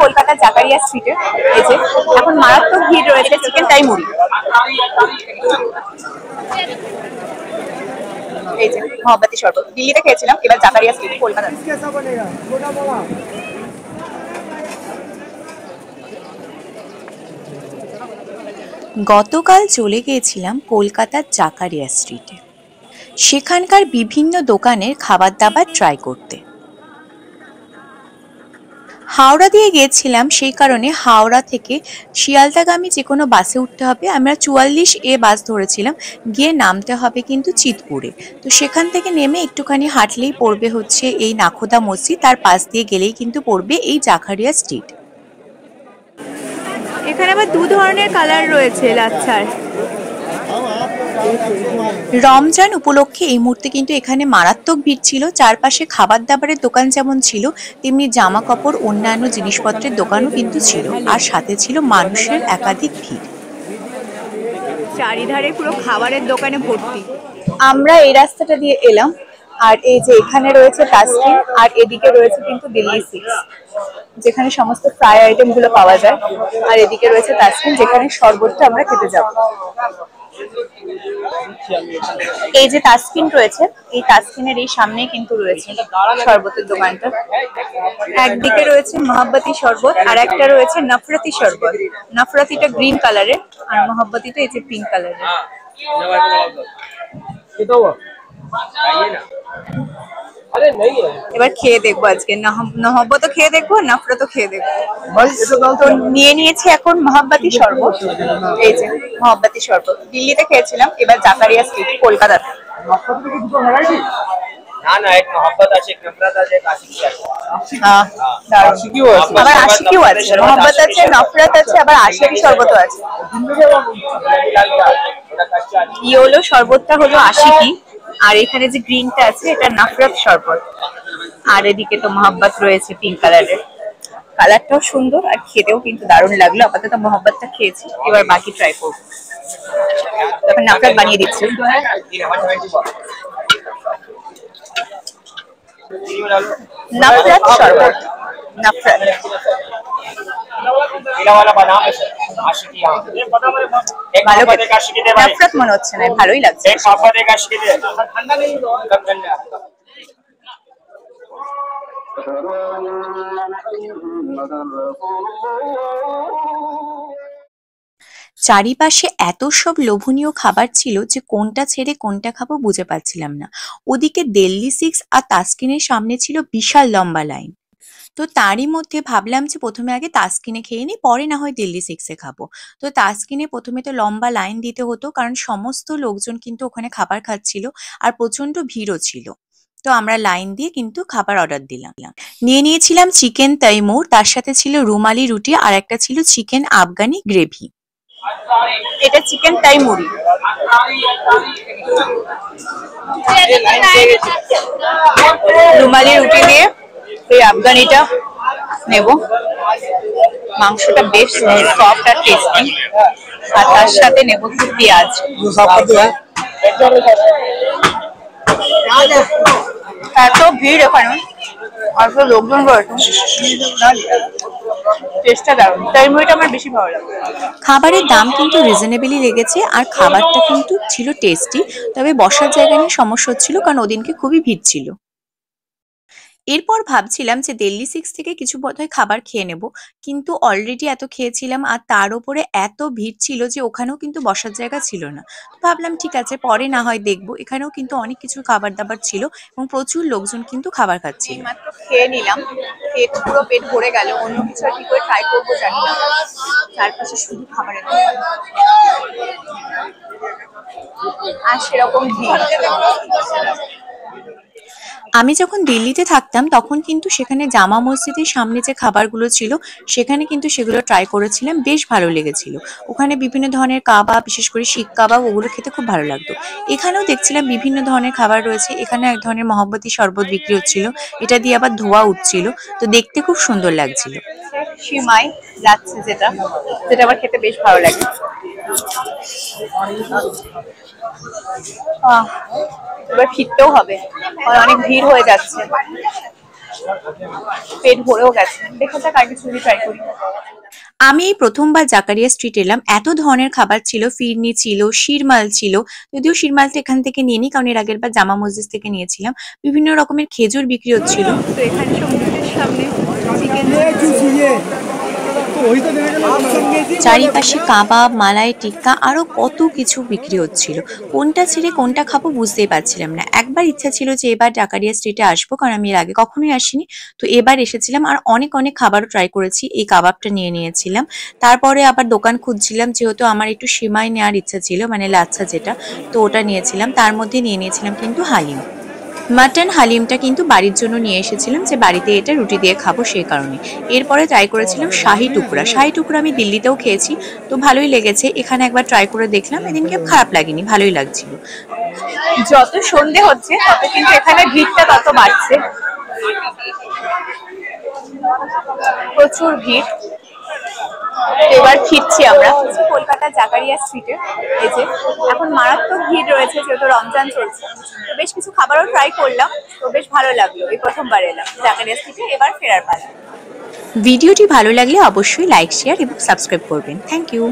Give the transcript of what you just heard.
কলকাতার জাকারিয়া স্ট্রিটে এই যে এখন মারাত্মক ভিড় রয়েছে চিকেন তাইমুরি। এই যে মহাব্বাতি শরবত দিল্লিতে খেয়েছিলাম, এবার জাকারিয়া স্ট্রিট কলকাতা। গতকাল চলে গিয়েছিলাম কলকাতার জাকারিয়া স্ট্রিটে, সেখানকার বিভিন্ন দোকানের খাবার দাবার ট্রাই করতে। হাওড়া দিয়ে গিয়েছিলাম, সেই কারণে হাওড়া থেকে শিয়ালদাগামী যে কোনো বাসে উঠতে হবে। আমরা 44A বাস ধরেছিলাম, গিয়ে নামতে হবে কিন্তু চিতপুরে। তো সেখান থেকে নেমে একটুখানি হাঁটলেই পড়বে হচ্ছে এই নাখোদা মসজিদ, তার পাশ দিয়ে গেলেই কিন্তু পড়বে এই জাকারিয়া স্ট্রিট। এখানে আবার দু ধরনের কালার রয়েছে লাচ্ছার। রমজান উপলক্ষে এই মুহূর্তে কিন্তু এখানে মারাত্মক ভিড় ছিল। চারপাশে খাবার দাবারের দোকান যেমন ছিল, তেমনি জামা কাপড় অন্যান্য জিনিসপত্রের দোকানও কিন্তু ছিল, আর সাথে ছিল মানুষের একাধিক ভিড়। চারিধারে পুরো খাবারের দোকানে ভর্তি। আমরা এই রাস্তাটা দিয়ে এলাম, আর এই যে এখানে রয়েছে তাসকিন, আর এদিকে রয়েছে কিন্তু দিল্লি সিক্স, যেখানে সমস্ত ফ্রাই আইটেম গুলো পাওয়া যায়, আর এদিকে রয়েছে তাসকিন, যেখানে শরবতটা আমরা খেতে যাব। এই যে তাসকিন রয়েছে, এই তাসকিনের এই সামনেই কিন্তু রয়েছে শরবতের দোকানটা। একদিকে রয়েছে মহাব্বাতি শরবত, আর একটা রয়েছে নফরতি শরবত। নফরতিটা গ্রিন কালারের, আর মহাব্বাতিটা এই যে পিঙ্ক কালারের। এবার খেয়ে দেখবো, আজকে নহব্বত খেয়ে দেখবো, নফরত খেয়ে দেখবো। তো নিয়ে নিয়েছি এখন মহাব্বাতি শরবত। এই যে মহাব্বাতি শরবত দিল্লিতে খেয়েছিলাম, এবার জাকারিয়া স্ট্রিট কলকাতাতে। আবার আশিকিও আছে, মহাব্বত আছে, নফরত আছে, আবার আশিকি শরবতও আছে। ইয়েলো শরবতটা হলো আশিকি, আর এখানে যে গ্রিনটা আছে এটা নফরত শরবত, আর এদিকে তো মহাব্বত রয়েছে পিঙ্ক কালারের। কালারটাও সুন্দর আর খেতেও কিন্তু দারুণ লাগলো। আপাতত মহাব্বতটা খেয়েছি, এবার বাকি ট্রাই করবো। তখন নফরত বানিয়ে দিচ্ছি। নফরত শরবত, নফরত নফরত মনে হচ্ছে না, ভালোই লাগছে। চারিপাশে এত সব লোভনীয় খাবার ছিল যে কোনটা ছেড়ে কোনটা খাবো বুঝে পাচ্ছিলাম না। ওদিকে দিল্লি সিক্স আর তাসকিনের সামনে ছিল বিশাল লম্বা লাইন। তো তারই মধ্যে ভাবলাম যে প্রথমে আগে তাসকিনে খেয়ে নিই, পরে না হয় দিল্লি সিক্সে খাবো। তো তাসকিনে প্রথমে তো লম্বা লাইন দিতে হতো, কারণ সমস্ত লোকজন কিন্তু ওখানে খাবার খাচ্ছিল, আর প্রচন্ড ভিড়ও ছিল। তো আমরা লাইন দিয়ে কিন্তু খাবার অর্ডার দিলাম। নিয়ে নিয়েছিলাম চিকেন তৈমুর, তার সাথে ছিল রুমালি রুটি, আর একটা ছিল চিকেন আফগানি গ্রেভি। এটা চিকেন তাইমুরি। রুমালি রুটি দিয়ে এই আফগানিটা নেব। মাংসটা বেশ সফট আর টেস্টি, আর তার সাথে নেব একটু পেঁয়াজ। এত ভিড় এখানে, অল্প লোকজন রয়েছে, টেস্টটা দারুণ। তাইমুরিটা আমার বেশি ভালো লাগে। খাবারের দাম কিন্তু রিজনেবলি লেগেছে, আর খাবারটা কিন্তু ছিল টেস্টি। তবে বসার জায়গা নিয়ে সমস্যা হচ্ছিল, কারণ ওদিনকে খুবই ভিড় ছিল। এরপর ভাবছিলাম যে দিল্লি সিক্স থেকে কিছু বোধহয় খাবার খেয়ে নেব, কিন্তু অলরেডি এত খেয়েছিলাম, আর তার উপরে এত ভিড় ছিল যে ওখানেও কিন্তু বসার জায়গা ছিল না। ভাবলাম ঠিক আছে, পরে না হয় দেখবো। এখানেও কিন্তু অনেক কিছু খাবার দাবার ছিল, এবং প্রচুর লোকজন কিন্তু খাবার খাচ্ছিল। মাত্র খেয়ে নিলাম, খেয়ে পুরো পেট ভরে গেল। অন্য কিছু আর কি করে ট্রাই করবো জানি না, চারপাশে শুধু খাবারের দোকান আর সেরকম ভিড়। আমি যখন দিল্লিতে থাকতাম তখন কিন্তু সেখানে জামা মসজিদের সামনে যে খাবারগুলো ছিল সেখানে কিন্তু সেগুলো ট্রাই করেছিলাম, বেশ ভালো লেগেছিল। ওখানে বিভিন্ন ধরনের কাবাব, বিশেষ করে শিক কাবাব, ওগুলো খেতে খুব ভালো লাগতো। এখানেও দেখছিলাম বিভিন্ন ধরনের খাবার রয়েছে। এখানে এক ধরনের মহব্বতী শরবত বিক্রি হচ্ছিল, এটা দিয়ে আবার ধোয়া উঠছিল, তো দেখতে খুব সুন্দর লাগছিল। সিমাই যাচ্ছে, যেটা আমার খেতে বেশ ভালো লাগে। এবার ফিরতেও হবে, অনেক ভিড় হয়ে যাচ্ছে। পেট ভরেও গেছে। দেখা যাক আর কিছু যদি ট্রাই করি। আমি এই প্রথমবার জাকারিয়া স্ট্রিট এলাম। এত ধরনের খাবার ছিল, ফিরনি ছিল, শিরমাল ছিল। যদিও শিরমালটা এখান থেকে নিয়ে নিই, কারণ এর আগের বার জামা মসজিদ থেকে নিয়েছিলাম। বিভিন্ন রকমের খেজুর বিক্রি হচ্ছিল। তো এখানে সব মুখের সামনে চিকেন, চারিপাশে কাবাব, মালাই টিক্কা আরো কত কিছু বিক্রি হচ্ছিল। কোনটা ছেড়ে কোনটা খাবো বুঝতেই পারছিলাম না। একবার ইচ্ছা ছিল যে এবার জাকারিয়া স্ট্রিটে আসবো, কারণ আমি এর আগে কখনোই আসিনি। তো এবার এসেছিলাম, আর অনেক অনেক খাবারও ট্রাই করেছি। এই কাবাবটা নিয়ে নিয়েছিলাম। তারপরে আবার দোকান খুঁজছিলাম, যেহেতু আমার একটু সিমাই নেওয়ার ইচ্ছা ছিল, মানে লাচ্ছা যেটা, তো ওটা নিয়েছিলাম। তার মধ্যে নিয়ে নিয়েছিলাম কিন্তু হালিম। মাটন হালিমটা কিন্তু বাড়ির জন্য নিয়ে এসেছিলাম, যে বাড়িতে এটা রুটি দিয়ে খাবো সেই কারণে। এরপরে ট্রাই করেছিলাম শাহি টুকরা। শাহি টুকরা আমি দিল্লিতেও খেয়েছি, তো ভালোই লেগেছে। এখানে একবার ট্রাই করে দেখলাম, এদিনকে খারাপ লাগেনি, ভালোই লাগছিল। যত সন্ধে হচ্ছে তত কিন্তু এখানে ভিড়টা তত বাড়ছে। প্রচুর ভিড়। এবার ফিরছি আমরা কলকাতা জাকারিয়া স্ট্রিটে। এই যে এখন মারাত্মক ভিড় রয়েছে, যেহেতু রমজান চলছে। তো বেশ কিছু খাবারও ট্রাই করলাম, তো বেশ ভালো লাগলো। এই প্রথমবার এলাম জাকারিয়া স্ট্রিটে, এবার ফেরার পালা। ভিডিওটি ভালো লাগলে অবশ্যই লাইক, শেয়ার এবং সাবস্ক্রাইব করবেন। Thank you.